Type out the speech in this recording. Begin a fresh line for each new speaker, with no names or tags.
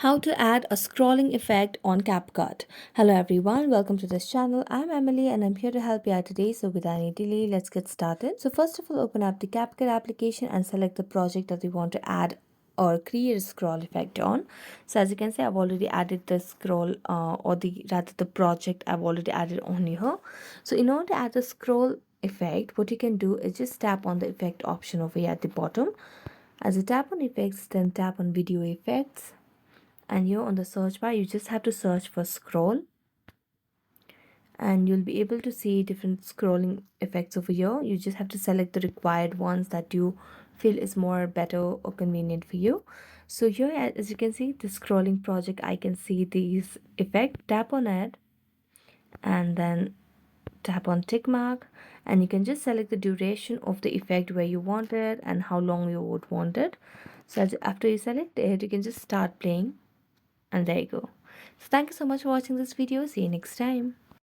How to add a scrolling effect on Capcut. Hello everyone, welcome to this channel. I'm Emily and I'm here to help you out today. So without any delay, let's get started. So first of all, open up the Capcut application and select the project that we want to add or create a scroll effect on. So as you can see, I've already added the scroll or the rather the project I've already added on here. So in order to add the scroll effect, what you can do is just tap on the effect option over here at the bottom. As you tap on effects, then tap on video effects, and here on the search bar you just have to search for scroll, and you'll be able to see different scrolling effects over here. You just have to select the required ones that you feel is more better or convenient for you. So here, as you can see, the scrolling project, I can see these effect. Tap on it and then tap on tick mark, and you can just select the duration of the effect where you want it and how long you would want it. So after you select it, you can just start playing, and there you go. So thank you so much for watching this video. See you next time.